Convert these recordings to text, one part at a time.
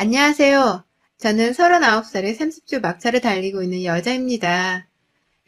안녕하세요. 저는 39살의 30주 막차를 달리고 있는 여자입니다.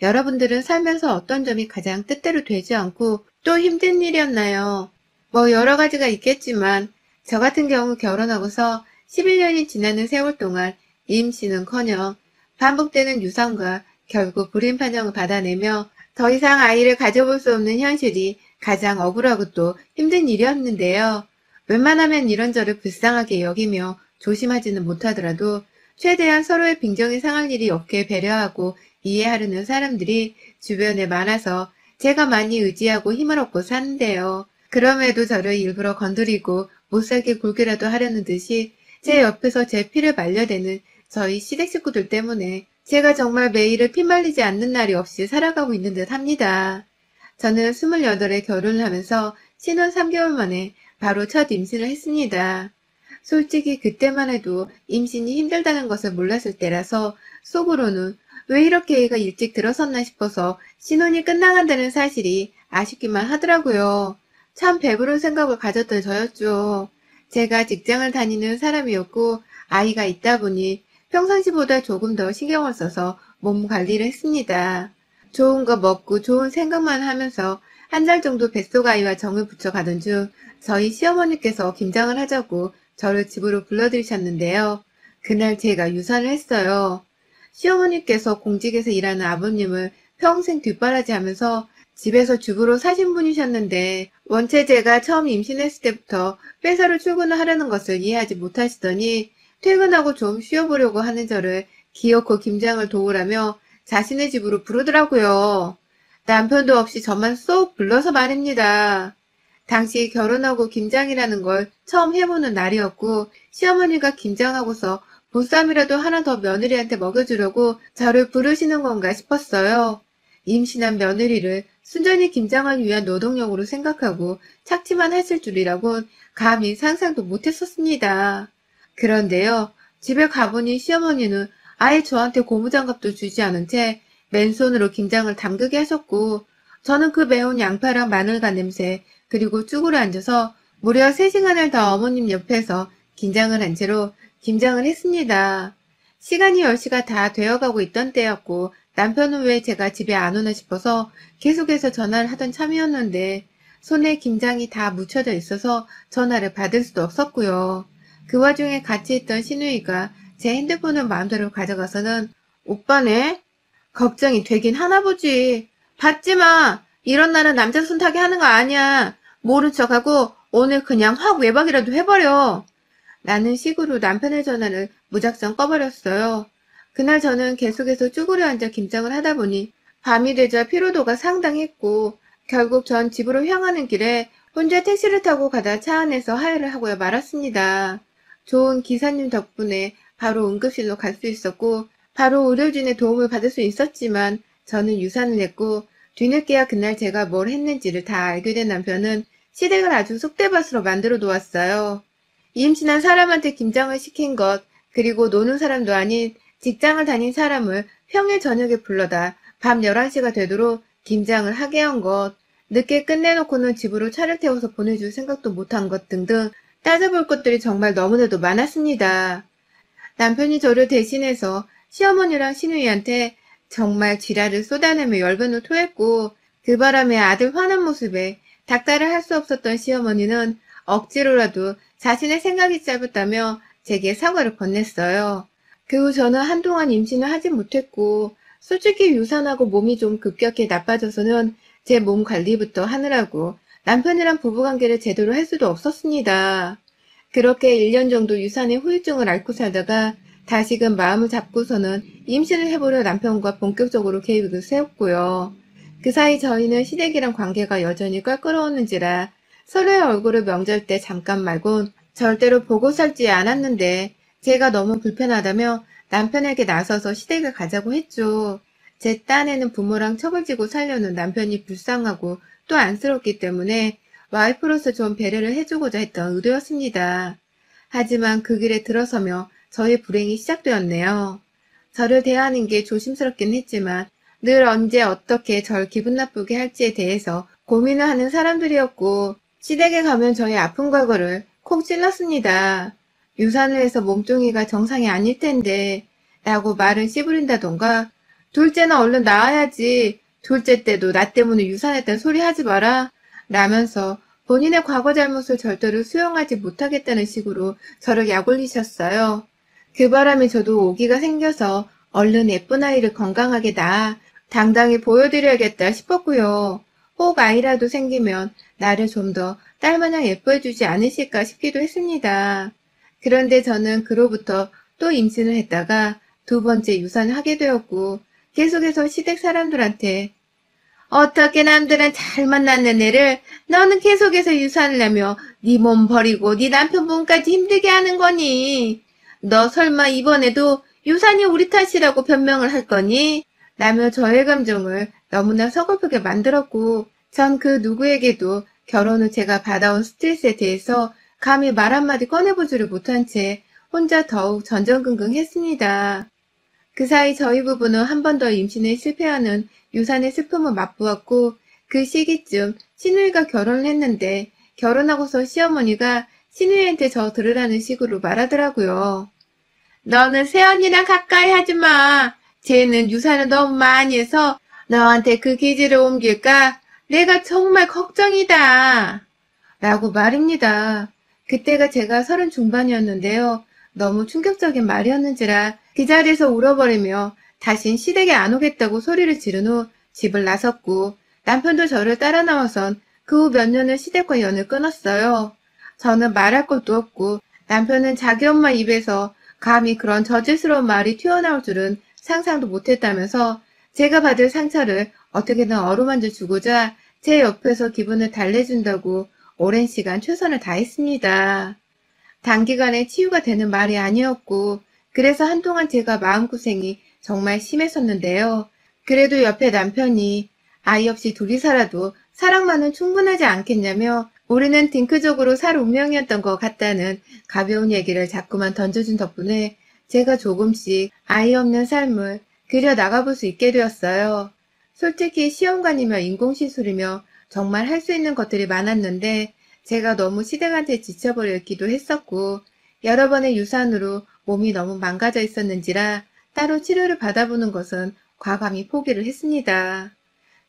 여러분들은 살면서 어떤 점이 가장 뜻대로 되지 않고 또 힘든 일이었나요? 뭐 여러 가지가 있겠지만 저 같은 경우 결혼하고서 11년이 지나는 세월 동안 임신은커녕 반복되는 유산과 결국 불임 판정을 받아내며 더 이상 아이를 가져볼 수 없는 현실이 가장 억울하고 또 힘든 일이었는데요. 웬만하면 이런저를 불쌍하게 여기며 조심하지는 못하더라도 최대한 서로의 빈정이 상할 일이 없게 배려하고 이해하려는 사람들이 주변에 많아서 제가 많이 의지하고 힘을 얻고 사는데요. 그럼에도 저를 일부러 건드리고 못살게 굴기라도 하려는 듯이 제 옆에서 제 피를 말려대는 저희 시댁 식구들 때문에 제가 정말 매일을 피말리지 않는 날이 없이 살아가고 있는 듯 합니다. 저는 28에 결혼을 하면서 신혼 3개월 만에 바로 첫 임신을 했습니다. 솔직히 그때만 해도 임신이 힘들다는 것을 몰랐을 때라서 속으로는 왜 이렇게 애가 일찍 들어섰나 싶어서 신혼이 끝나간다는 사실이 아쉽기만 하더라고요. 참 배부른 생각을 가졌던 저였죠. 제가 직장을 다니는 사람이었고 아이가 있다 보니 평상시보다 조금 더 신경을 써서 몸 관리를 했습니다. 좋은 거 먹고 좋은 생각만 하면서 한 달 정도 뱃속 아이와 정을 붙여가던 중 저희 시어머니께서 김장을 하자고 저를 집으로 불러들이셨는데요. 그날 제가 유산을 했어요. 시어머니께서 공직에서 일하는 아버님을 평생 뒷바라지하면서 집에서 주부로 사신 분이셨는데 원체 제가 처음 임신했을 때부터 회사로 출근을 하려는 것을 이해하지 못하시더니 퇴근하고 좀 쉬어보려고 하는 저를 기어코 김장을 도우라며 자신의 집으로 부르더라고요. 남편도 없이 저만 쏙 불러서 말입니다. 당시 결혼하고 김장이라는 걸 처음 해보는 날이었고 시어머니가 김장하고서 보쌈이라도 하나 더 며느리한테 먹여주려고 저를 부르시는 건가 싶었어요. 임신한 며느리를 순전히 김장을 위한 노동력으로 생각하고 착취만 하실 줄이라곤 감히 상상도 못했었습니다. 그런데요, 집에 가보니 시어머니는 아예 저한테 고무장갑도 주지 않은 채 맨손으로 김장을 담그게 하셨고 저는 그 매운 양파랑 마늘간 냄새 그리고 쭈그려 앉아서 무려 3시간을 더 어머님 옆에서 김장을 한 채로 김장을 했습니다. 시간이 10시가 다 되어가고 있던 때였고 남편은 왜 제가 집에 안 오나 싶어서 계속해서 전화를 하던 참이었는데 손에 김장이 다 묻혀져 있어서 전화를 받을 수도 없었고요. 그 와중에 같이 있던 시누이가 제 핸드폰을 마음대로 가져가서는 오빠네? 걱정이 되긴 하나 보지. 받지 마. 이런 날은 남자 손 타게 하는 거 아니야. 모른 척하고 오늘 그냥 확 외박이라도 해버려. 라는 식으로 남편의 전화를 무작정 꺼버렸어요. 그날 저는 계속해서 쭈그려 앉아 김장을 하다 보니 밤이 되자 피로도가 상당했고 결국 전 집으로 향하는 길에 혼자 택시를 타고 가다 차 안에서 하혈을 하고야 말았습니다. 좋은 기사님 덕분에 바로 응급실로 갈 수 있었고 바로 의료진의 도움을 받을 수 있었지만 저는 유산을 했고 뒤늦게야 그날 제가 뭘 했는지를 다 알게 된 남편은 시댁을 아주 쑥대밭으로 만들어 놓았어요. 임신한 사람한테 김장을 시킨 것, 그리고 노는 사람도 아닌 직장을 다닌 사람을 평일 저녁에 불러다 밤 11시가 되도록 김장을 하게 한 것, 늦게 끝내놓고는 집으로 차를 태워서 보내줄 생각도 못한 것 등등 따져볼 것들이 정말 너무나도 많았습니다. 남편이 저를 대신해서 시어머니랑 시누이한테 정말 지랄을 쏟아내며 열변을 토했고 그 바람에 아들 화난 모습에 닥달을 할 수 없었던 시어머니는 억지로라도 자신의 생각이 짧았다며 제게 사과를 건넸어요. 그 후 저는 한동안 임신을 하지 못했고 솔직히 유산하고 몸이 좀 급격히 나빠져서는 제 몸 관리부터 하느라고 남편이랑 부부관계를 제대로 할 수도 없었습니다. 그렇게 1년 정도 유산의 후유증을 앓고 살다가 다시금 마음을 잡고서는 임신을 해보려 남편과 본격적으로 계획을 세웠고요. 그 사이 저희는 시댁이랑 관계가 여전히 껄끄러웠는지라 서로의 얼굴을 명절 때 잠깐 말곤 절대로 보고 살지 않았는데 제가 너무 불편하다며 남편에게 나서서 시댁을 가자고 했죠. 제 딴에는 부모랑 척을 지고 살려는 남편이 불쌍하고 또 안쓰럽기 때문에 와이프로서 좀 배려를 해주고자 했던 의도였습니다. 하지만 그 길에 들어서며 저의 불행이 시작되었네요. 저를 대하는 게 조심스럽긴 했지만 늘 언제 어떻게 절 기분 나쁘게 할지에 대해서 고민을 하는 사람들이었고 시댁에 가면 저의 아픈 과거를 콕 찔렀습니다. 유산을 해서 몸종이가 정상이 아닐 텐데 라고 말을 씨부린다던가 둘째는 얼른 낳아야지. 둘째 때도 나 때문에 유산했다는 소리 하지 마라 라면서 본인의 과거 잘못을 절대로 수용하지 못하겠다는 식으로 저를 약올리셨어요. 그 바람에 저도 오기가 생겨서 얼른 예쁜 아이를 건강하게 낳아 당당히 보여드려야겠다 싶었고요. 혹 아이라도 생기면 나를 좀 더 딸마냥 예뻐해주지 않으실까 싶기도 했습니다. 그런데 저는 그로부터 또 임신을 했다가 두 번째 유산을 하게 되었고 계속해서 시댁 사람들한테 어떻게 남들은 잘 만났는 애를 너는 계속해서 유산을 하며 네 몸 버리고 네 남편분까지 힘들게 하는 거니? 너 설마 이번에도 유산이 우리 탓이라고 변명을 할 거니? 라며 저의 감정을 너무나 서글프게 만들었고 전 그 누구에게도 결혼 후 제가 받아온 스트레스에 대해서 감히 말 한마디 꺼내보지를 못한 채 혼자 더욱 전전긍긍했습니다. 그 사이 저희 부부는 한 번 더 임신에 실패하는 유산의 슬픔을 맛보았고 그 시기쯤 시누이가 결혼을 했는데 결혼하고서 시어머니가 시누이한테 저 들으라는 식으로 말하더라고요. 너는 새언니랑 가까이 하지 마. 쟤는 유산을 너무 많이 해서 너한테 그 기질을 옮길까? 내가 정말 걱정이다. 라고 말입니다. 그때가 제가 30 중반이었는데요. 너무 충격적인 말이었는지라 그 자리에서 울어버리며 다신 시댁에 안 오겠다고 소리를 지른 후 집을 나섰고 남편도 저를 따라 나와선 그 후 몇 년을 시댁과 연을 끊었어요. 저는 말할 것도 없고 남편은 자기 엄마 입에서 감히 그런 저질스러운 말이 튀어나올 줄은 상상도 못했다면서 제가 받을 상처를 어떻게든 어루만져 주고자 제 옆에서 기분을 달래준다고 오랜 시간 최선을 다했습니다. 단기간에 치유가 되는 말이 아니었고 그래서 한동안 제가 마음고생이 정말 심했었는데요. 그래도 옆에 남편이 아이 없이 둘이 살아도 사랑만은 충분하지 않겠냐며 우리는 딩크족으로 살 운명이었던 것 같다는 가벼운 얘기를 자꾸만 던져준 덕분에 제가 조금씩 아이 없는 삶을 그려 나가볼 수 있게 되었어요. 솔직히 시험관이며 인공시술이며 정말 할 수 있는 것들이 많았는데 제가 너무 시댁한테 지쳐버렸기도 했었고 여러 번의 유산으로 몸이 너무 망가져 있었는지라 따로 치료를 받아보는 것은 과감히 포기를 했습니다.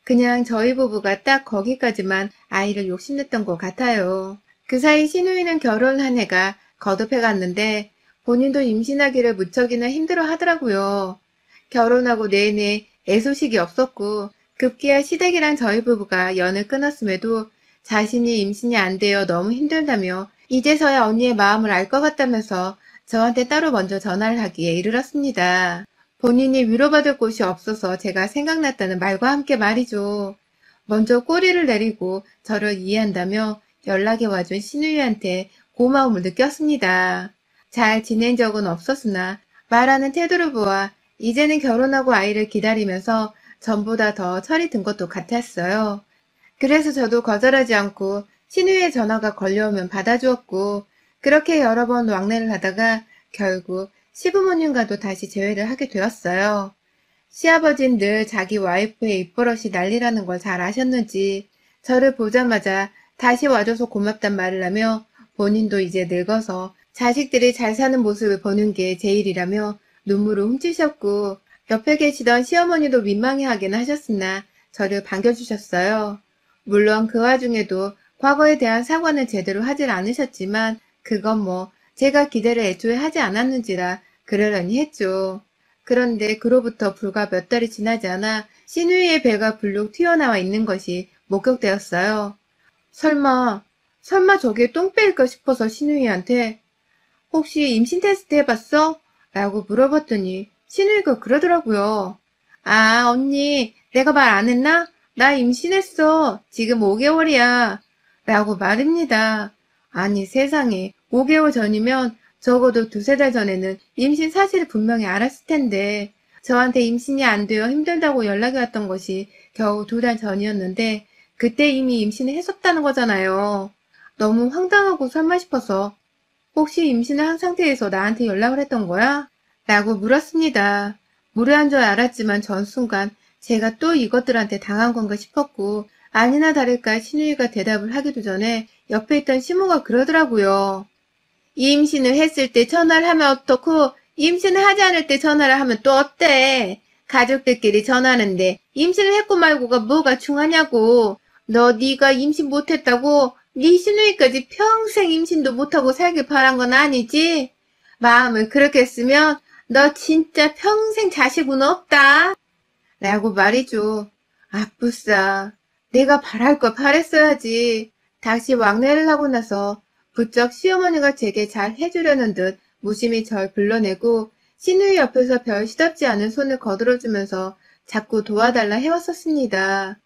그냥 저희 부부가 딱 거기까지만 아이를 욕심냈던 것 같아요. 그 사이 시누이는 결혼한 해가 거듭해 갔는데 본인도 임신하기를 무척이나 힘들어 하더라고요. 결혼하고 내내 애소식이 없었고 급기야 시댁이랑 저희 부부가 연을 끊었음에도 자신이 임신이 안 되어 너무 힘들다며 이제서야 언니의 마음을 알 것 같다면서 저한테 따로 먼저 전화를 하기에 이르렀습니다. 본인이 위로받을 곳이 없어서 제가 생각났다는 말과 함께 말이죠. 먼저 꼬리를 내리고 저를 이해한다며 연락이 와준 시누이한테 고마움을 느꼈습니다. 잘 지낸 적은 없었으나 말하는 태도를 보아 이제는 결혼하고 아이를 기다리면서 전보다 더 철이 든 것도 같았어요. 그래서 저도 거절하지 않고 시누이의 전화가 걸려오면 받아주었고 그렇게 여러 번 왕래를 하다가 결국 시부모님과도 다시 재회를 하게 되었어요. 시아버진 늘 자기 와이프의 입버릇이 난리라는 걸 잘 아셨는지 저를 보자마자 다시 와줘서 고맙단 말을 하며 본인도 이제 늙어서 자식들이 잘 사는 모습을 보는 게 제일이라며 눈물을 훔치셨고 옆에 계시던 시어머니도 민망해하긴 하셨으나 저를 반겨주셨어요. 물론 그 와중에도 과거에 대한 사과는 제대로 하질 않으셨지만 그건 뭐 제가 기대를 애초에 하지 않았는지라 그러려니 했죠. 그런데 그로부터 불과 몇 달이 지나지 않아 시누이의 배가 불룩 튀어나와 있는 것이 목격되었어요. 설마 저게 똥배일까 싶어서 시누이한테 혹시 임신 테스트 해봤어? 라고 물어봤더니 시누이가 그러더라고요. 아, 언니, 내가 말 안 했나? 나 임신했어. 지금 5개월이야. 라고 말입니다. 아니, 세상에. 5개월 전이면 적어도 두세 달 전에는 임신 사실을 분명히 알았을 텐데 저한테 임신이 안 되어 힘들다고 연락이 왔던 것이 겨우 2달 전이었는데 그때 이미 임신을 했었다는 거잖아요. 너무 황당하고 설마 싶어서 혹시 임신을 한 상태에서 나한테 연락을 했던 거야? 라고 물었습니다. 무례한 줄 알았지만 전 순간 제가 또 이것들한테 당한 건가 싶었고 아니나 다를까 시누이가 대답을 하기도 전에 옆에 있던 시모가 그러더라고요. 임신을 했을 때 전화를 하면 어떻고, 임신을 하지 않을 때 전화를 하면 또 어때? 가족들끼리 전화하는데 임신을 했고 말고가 뭐가 중하냐고. 너 네가 임신 못했다고 네 시누이까지 평생 임신도 못하고 살길 바란 건 아니지? 마음을 그렇게 했으면 너 진짜 평생 자식은 없다. 라고 말이죠. 아쁘싸. 내가 바랄 거 바랬어야지. 다시 왕래를 하고 나서 부쩍 시어머니가 제게 잘 해주려는 듯 무심히 절 불러내고 시누이 옆에서 별 시덥지 않은 손을 거들어주면서 자꾸 도와달라 해왔었습니다.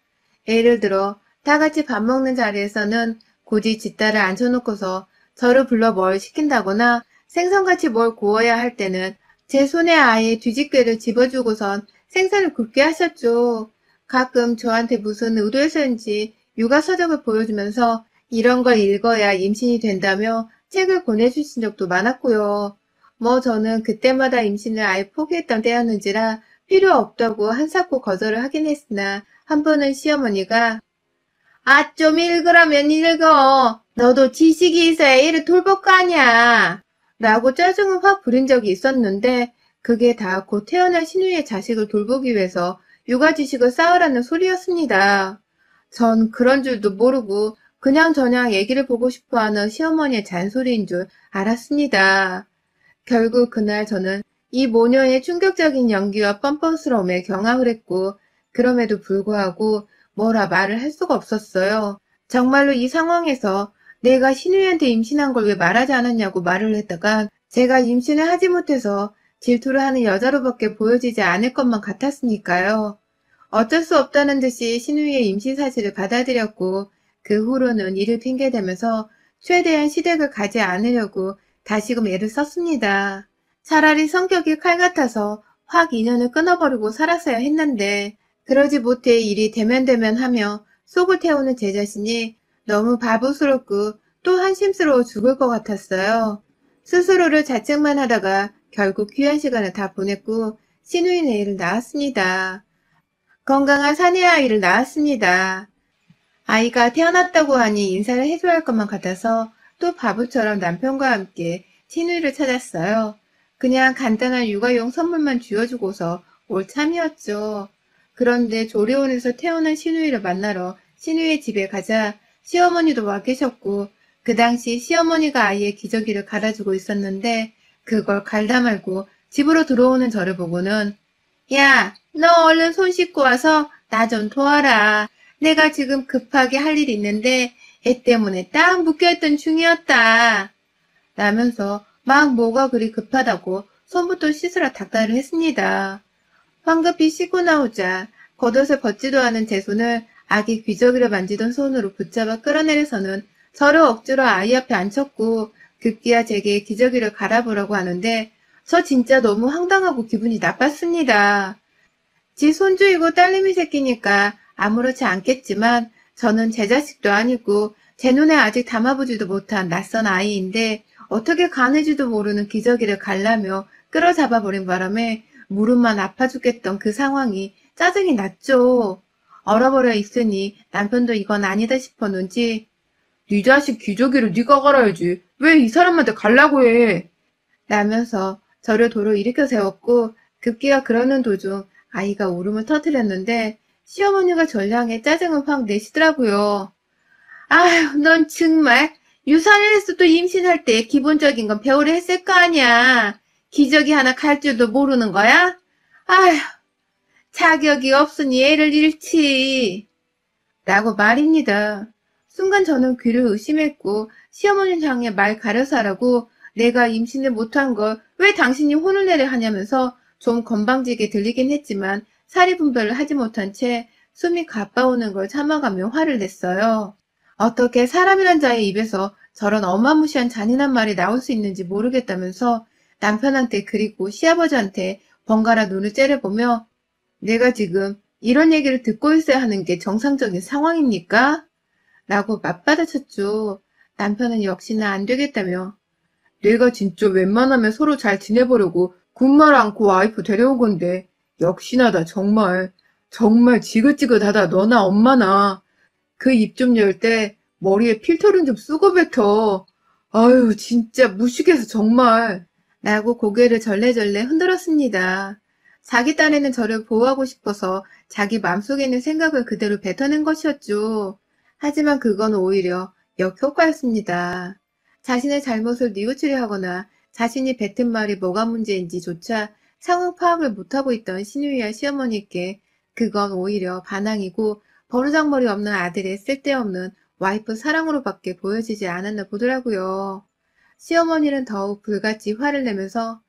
예를 들어 다 같이 밥 먹는 자리에서는 굳이 뒷딸을 앉혀놓고서 저를 불러 뭘 시킨다거나 생선같이 뭘 구워야 할 때는 제 손에 아예 뒤집개를 집어주고선 생선을 굽게 하셨죠. 가끔 저한테 무슨 의도에서인지 육아 서적을 보여주면서 이런 걸 읽어야 임신이 된다며 책을 보내주신 적도 많았고요. 뭐 저는 그때마다 임신을 아예 포기했던 때였는지라 필요 없다고 한사코 거절을 하긴 했으나 한 번은 시어머니가 아, 좀 읽으라면 읽어. 너도 지식이 있어야 애를 돌볼 거 아니야. 라고 짜증을 확 부린 적이 있었는데 그게 다 곧 태어날 시누이의 자식을 돌보기 위해서 육아 지식을 쌓으라는 소리였습니다. 전 그런 줄도 모르고 그냥저냥 얘기를 보고 싶어하는 시어머니의 잔소리인 줄 알았습니다. 결국 그날 저는 이 모녀의 충격적인 연기와 뻔뻔스러움에 경악을 했고 그럼에도 불구하고 뭐라 말을 할 수가 없었어요. 정말로 이 상황에서 내가 시누이한테 임신한 걸 왜 말하지 않았냐고 말을 했다간 제가 임신을 하지 못해서 질투를 하는 여자로밖에 보여지지 않을 것만 같았으니까요. 어쩔 수 없다는 듯이 시누이의 임신 사실을 받아들였고 그 후로는 이를 핑계대면서 최대한 시댁을 가지 않으려고 다시금 애를 썼습니다. 차라리 성격이 칼 같아서 확 인연을 끊어버리고 살았어야 했는데 그러지 못해 일이 대면대면하며 속을 태우는 제 자신이 너무 바보스럽고 또 한심스러워 죽을 것 같았어요. 스스로를 자책만 하다가 결국 귀한 시간을 다 보냈고 시누이네 애를 낳았습니다. 건강한 사내 아이를 낳았습니다. 아이가 태어났다고 하니 인사를 해줘야 할 것만 같아서 또 바보처럼 남편과 함께 시누이를 찾았어요. 그냥 간단한 육아용 선물만 쥐어주고서 올 참이었죠. 그런데 조리원에서 태어난 시누이를 만나러 시누이의 집에 가자 시어머니도 와 계셨고 그 당시 시어머니가 아이의 기저귀를 갈아주고 있었는데 그걸 갈다 말고 집으로 들어오는 저를 보고는 야, 너 얼른 손 씻고 와서 나 좀 도와라. 내가 지금 급하게 할 일이 있는데 애 때문에 딱 묶여있던 중이었다. 라면서 막 뭐가 그리 급하다고 손부터 씻으라 닥달을 했습니다. 황급히 씻고 나오자 겉옷을 벗지도 않은 제 손을 아기 귀저귀를 만지던 손으로 붙잡아 끌어내려서는 저를 억지로 아이 앞에 앉혔고 급기야 제게 기저귀를 갈아보라고 하는데 저 진짜 너무 황당하고 기분이 나빴습니다. 지 손주이고 딸내미 새끼니까 아무렇지 않겠지만 저는 제 자식도 아니고 제 눈에 아직 담아보지도 못한 낯선 아이인데 어떻게 가는지도 모르는 기저귀를 갈라며 끌어잡아버린 바람에 무릎만 아파 죽겠던 그 상황이 짜증이 났죠. 얼어버려 있으니 남편도 이건 아니다 싶었는지 네 자식 기저귀를 네가 갈아야지. 왜 이 사람한테 갈라고 해? 라면서 저를 도로 일으켜 세웠고 급기야 그러는 도중 아이가 울음을 터뜨렸는데 시어머니가 절 향해 짜증을 확 내시더라고요. 아휴, 넌 정말 유산을 했어도 임신할 때 기본적인 건 배우려 했을 거 아니야. 기저귀 하나 갈 줄도 모르는 거야? 아휴, 자격이 없으니 애를 잃지. 라고 말입니다. 순간 저는 귀를 의심했고 시어머니 향해 말 가려서 하라고 내가 임신을 못한 걸 왜 당신이 혼을 내려 하냐면서 좀 건방지게 들리긴 했지만 사리 분별을 하지 못한 채 숨이 가빠오는 걸 참아가며 화를 냈어요. 어떻게 사람이란 자의 입에서 저런 어마무시한 잔인한 말이 나올 수 있는지 모르겠다면서 남편한테 그리고 시아버지한테 번갈아 눈을 째려보며 내가 지금 이런 얘기를 듣고 있어야 하는 게 정상적인 상황입니까? 라고 맞받아쳤죠. 남편은 역시나 안 되겠다며 내가 진짜 웬만하면 서로 잘 지내보려고 군말 않고 와이프 데려온 건데 역시나다 정말 지긋지긋하다 너나 엄마나 그 입 좀 열 때 머리에 필터는 좀 쓰고 뱉어. 아유, 진짜 무식해서 정말. 라고 고개를 절레절레 흔들었습니다. 자기 딴에는 저를 보호하고 싶어서 자기 맘속에 있는 생각을 그대로 뱉어낸 것이었죠. 하지만 그건 오히려 역효과였습니다. 자신의 잘못을 뉘우치려 하거나 자신이 뱉은 말이 뭐가 문제인지조차 상황 파악을 못하고 있던 신우이와 시어머니께 그건 오히려 반항이고 버르장머리 없는 아들의 쓸데없는 와이프 사랑으로밖에 보여지지 않았나 보더라고요. 시어머니는 더욱 불같이 화를 내면서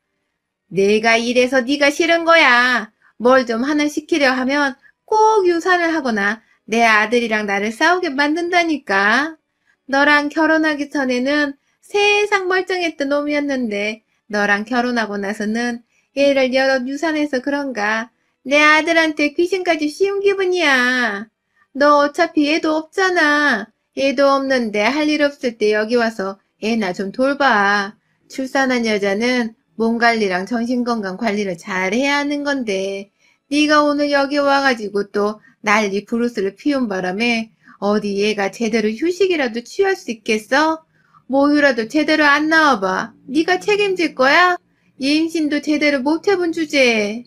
내가 이래서 네가 싫은 거야. 뭘 좀 하나 시키려 하면 꼭 유산을 하거나 내 아들이랑 나를 싸우게 만든다니까. 너랑 결혼하기 전에는 세상 멀쩡했던 놈이었는데 너랑 결혼하고 나서는 얘를 여러 유산해서 그런가 내 아들한테 귀신까지 씌운 기분이야. 너 어차피 애도 없잖아. 애도 없는데 할 일 없을 때 여기 와서 애나 좀 돌봐. 출산한 여자는 몸 관리랑 정신건강 관리를 잘 해야 하는 건데 네가 오늘 여기 와가지고 또 난리 부르스를 피운 바람에 어디 얘가 제대로 휴식이라도 취할 수 있겠어? 모유라도 제대로 안 나와봐. 네가 책임질 거야? 임신도 제대로 못 해본 주제에.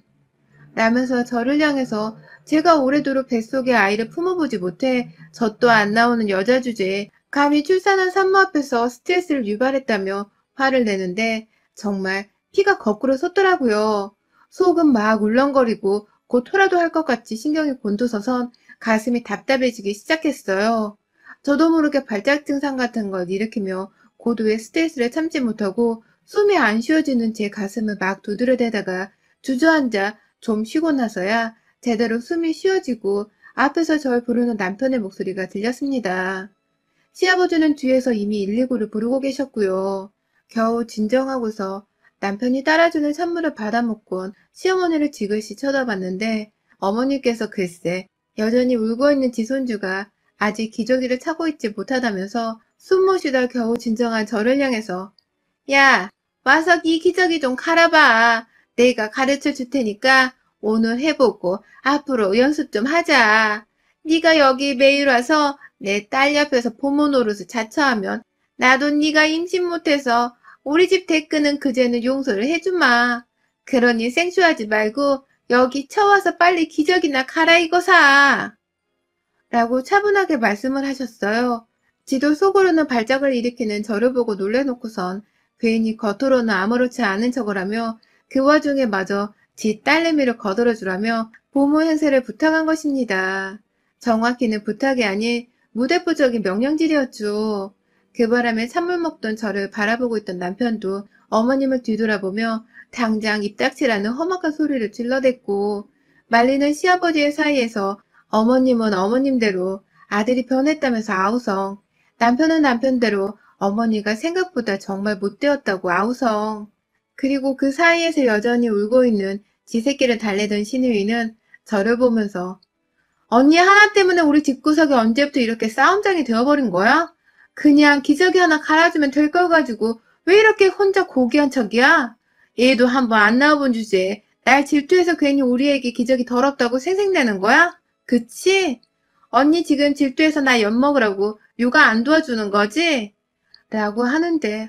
라면서 저를 향해서 제가 오래도록 뱃속에 아이를 품어보지 못해 젖도 안 나오는 여자 주제에 감히 출산한 산모 앞에서 스트레스를 유발했다며 화를 내는데 정말 피가 거꾸로 솟더라고요. 속은 막 울렁거리고 곧 토라도 할 것 같이 신경이 곤두서선 가슴이 답답해지기 시작했어요. 저도 모르게 발작 증상 같은 걸 일으키며 고도의 스트레스를 참지 못하고 숨이 안 쉬어지는 제 가슴을 막 두드려대다가 주저앉아 좀 쉬고 나서야 제대로 숨이 쉬어지고 앞에서 절 부르는 남편의 목소리가 들렸습니다. 시아버지는 뒤에서 이미 119를 부르고 계셨고요. 겨우 진정하고서 남편이 따라주는 찬물을 받아먹곤 시어머니를 지그시 쳐다봤는데 어머니께서 글쎄 여전히 울고 있는 지손주가 아직 기저귀를 차고 있지 못하다면서 숨 못 쉬다 겨우 진정한 저를 향해서 야, 와서 이 기저귀 좀 갈아봐. 내가 가르쳐 줄 테니까 오늘 해보고 앞으로 연습 좀 하자. 네가 여기 매일 와서 내 딸 옆에서 부모 노릇을 자처하면 나도 네가 임신 못해서 우리 집 대꾸는 그제는 용서를 해주마. 그러니 생쇼하지 말고 여기 쳐와서 빨리 기저귀나 갈아입어 사. 라고 차분하게 말씀을 하셨어요. 지도 속으로는 발작을 일으키는 저를 보고 놀래놓고선 괜히 겉으로는 아무렇지 않은 척을 하며 그 와중에 마저 지 딸내미를 거들어주라며 보모 행세를 부탁한 것입니다. 정확히는 부탁이 아닌 무대포적인 명령질이었죠. 그 바람에 찬물 먹던 저를 바라보고 있던 남편도 어머님을 뒤돌아보며 당장 입 닥치라는 험악한 소리를 질러댔고 말리는 시아버지의 사이에서 어머님은 어머님대로 아들이 변했다면서 아우성, 남편은 남편대로 어머니가 생각보다 정말 못되었다고 아우성. 그리고 그 사이에서 여전히 울고 있는 지 새끼를 달래던 시누이는 저를 보면서 언니 하나 때문에 우리 집구석이 언제부터 이렇게 싸움장이 되어버린 거야? 그냥 기저귀 하나 갈아주면 될 걸 가지고 왜 이렇게 혼자 고귀한 척이야? 얘도 한번 안 나와본 주제에 날 질투해서 괜히 우리 애기 기저귀 더럽다고 생색내는 거야? 그치? 언니 지금 질투해서 나 엿먹으라고 육아 안 도와주는 거지? 라고 하는데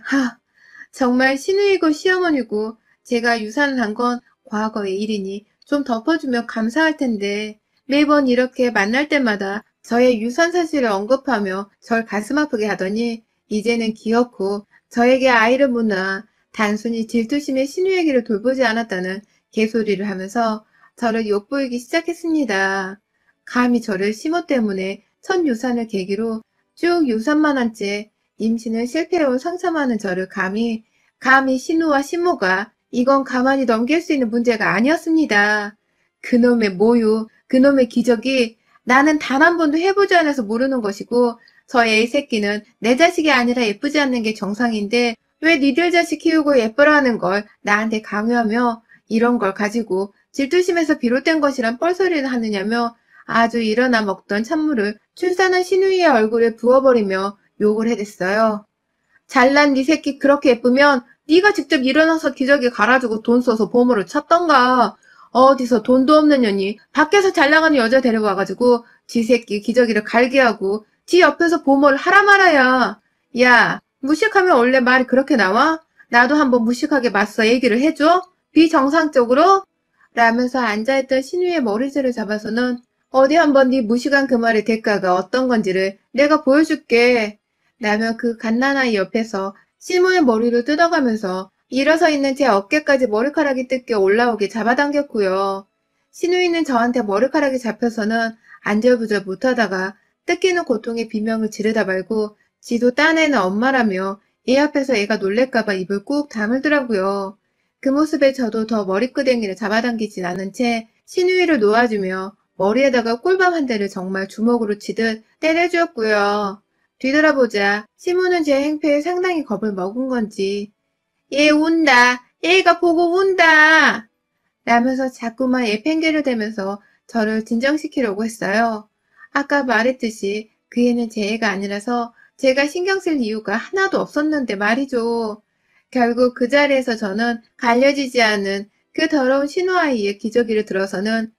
정말 시누이고 시어머니고 제가 유산을 한 건 과거의 일이니 좀 덮어주면 감사할 텐데 매번 이렇게 만날 때마다 저의 유산 사실을 언급하며 절 가슴 아프게 하더니 이제는 기어코 저에게 아이를 못 낳아 단순히 질투심에 시누에게를 돌보지 않았다는 개소리를 하면서 저를 욕보이기 시작했습니다. 감히 저를 시모 때문에 첫 유산을 계기로 쭉 유산만 한 채 임신을 실패해온 상처많은 저를 감히 신우와 신모가 이건 가만히 넘길 수 있는 문제가 아니었습니다. 그놈의 모유, 그놈의 기적이 나는 단 한 번도 해보지 않아서 모르는 것이고 저 애 새끼는 내 자식이 아니라 예쁘지 않는 게 정상인데 왜 니들 자식 키우고 예뻐라는 걸 나한테 강요하며 이런 걸 가지고 질투심에서 비롯된 것이란 뻘소리를 하느냐며 아주 일어나 먹던 찬물을 출산한 시누이의 얼굴에 부어버리며 욕을 해댔어요. 잘난 네 새끼 그렇게 예쁘면 네가 직접 일어나서 기저귀 갈아주고 돈 써서 보모를 찾던가. 어디서 돈도 없는 년이 밖에서 잘 나가는 여자 데려와가지고 지 새끼 기저귀를 갈게 하고 지 옆에서 보모를 하라 말아야. 야, 무식하면 원래 말이 그렇게 나와? 나도 한번 무식하게 맞서 얘기를 해줘? 비정상적으로? 라면서 앉아있던 신우의 머리채를 잡아서는 어디 한번 네 무식한 그 말의 대가가 어떤 건지를 내가 보여줄게. 라며 그 갓난아이 옆에서 신우의 머리를 뜯어가면서 일어서 있는 제 어깨까지 머리카락이 뜯겨 올라오게 잡아당겼고요. 신우이는 저한테 머리카락이 잡혀서는 안절부절 못하다가 뜯기는 고통에 비명을 지르다 말고 지도 딴애는 엄마라며 얘 앞에서 애가 놀랄까봐 입을 꾹 다물더라고요. 그 모습에 저도 더 머리끄댕이를 잡아당기진 않은 채 신우이를 놓아주며 머리에다가 꿀밤 한 대를 정말 주먹으로 치듯 때려주었고요. 뒤돌아보자 시무는 제 행패에 상당히 겁을 먹은 건지 얘 운다. 얘가 보고 운다. 라면서 자꾸만 얘 팽개를 대면서 저를 진정시키려고 했어요. 아까 말했듯이 그 애는 제 애가 아니라서 제가 신경 쓸 이유가 하나도 없었는데 말이죠. 결국 그 자리에서 저는 갈려지지 않은 그 더러운 신우아이의 기저귀를 들어서는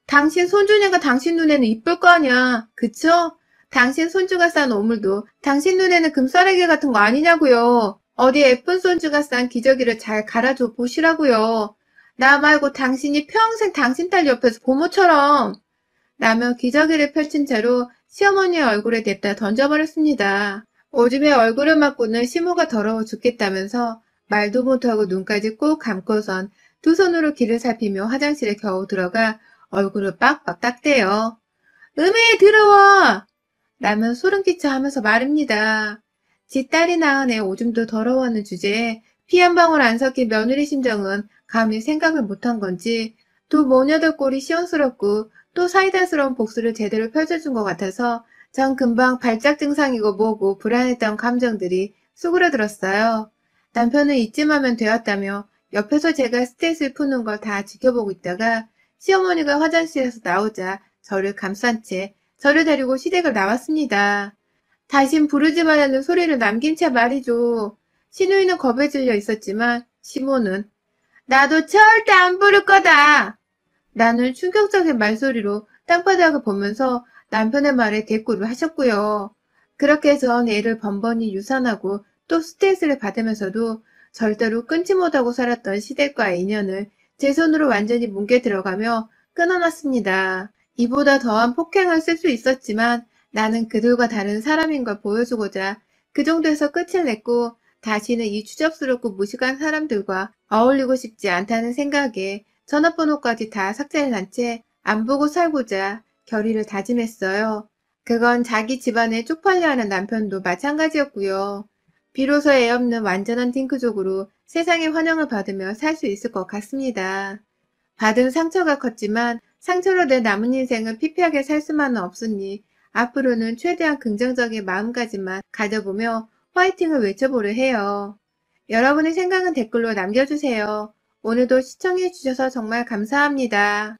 당신 손주네가 당신 눈에는 이쁠 거 아냐. 그쵸? 당신 손주가 싼 오물도 당신 눈에는 금싸레기 같은 거 아니냐고요. 어디 예쁜 손주가 싼 기저귀를 잘 갈아줘 보시라고요. 나 말고 당신이 평생 당신 딸 옆에서 고모처럼 라며 기저귀를 펼친 채로 시어머니의 얼굴에 냅다 던져버렸습니다. 오줌에 얼굴을 맞고는 시모가 더러워 죽겠다면서 말도 못하고 눈까지 꼭 감고선 두 손으로 귀를 살피며 화장실에 겨우 들어가 얼굴을 빡빡 닦대요. 음에 더러워! 라며 소름끼쳐 하면서 말입니다. 지 딸이 낳은 애 오줌도 더러워하는 주제에 피 한 방울 안 섞인 며느리 심정은 감히 생각을 못한 건지 두 모녀들 꼴이 시원스럽고 또 사이다스러운 복수를 제대로 펼쳐준 것 같아서 전 금방 발작 증상이고 뭐고 불안했던 감정들이 수그러들었어요. 남편은 이쯤 하면 되었다며 옆에서 제가 스트레스를 푸는 걸 다 지켜보고 있다가 시어머니가 화장실에서 나오자 저를 감싼 채 저를 데리고 시댁을 나왔습니다. 다신 부르지 말라는 소리를 남긴 채 말이죠. 신우이는 겁에 질려 있었지만 시모는 나도 절대 안 부를 거다. 나는 충격적인 말소리로 땅바닥을 보면서 남편의 말에 대꾸를 하셨고요. 그렇게 전 애를 번번이 유산하고 또 스트레스를 받으면서도 절대로 끊지 못하고 살았던 시댁과의 인연을 제 손으로 완전히 뭉개 들어가며 끊어놨습니다. 이보다 더한 폭행을 쓸 수 있었지만 나는 그들과 다른 사람인 걸 보여주고자 그 정도에서 끝을 냈고 다시는 이 추접스럽고 무식한 사람들과 어울리고 싶지 않다는 생각에 전화번호까지 다 삭제한 채 안 보고 살고자 결의를 다짐했어요. 그건 자기 집안에 쪽팔려 하는 남편도 마찬가지였고요. 비로소 애 없는 완전한 딩크족으로 세상의 환영을 받으며 살 수 있을 것 같습니다. 받은 상처가 컸지만 상처로 내 남은 인생을 피폐하게 살 수만은 없으니 앞으로는 최대한 긍정적인 마음가짐만 가져보며 화이팅을 외쳐보려 해요. 여러분의 생각은 댓글로 남겨주세요. 오늘도 시청해주셔서 정말 감사합니다.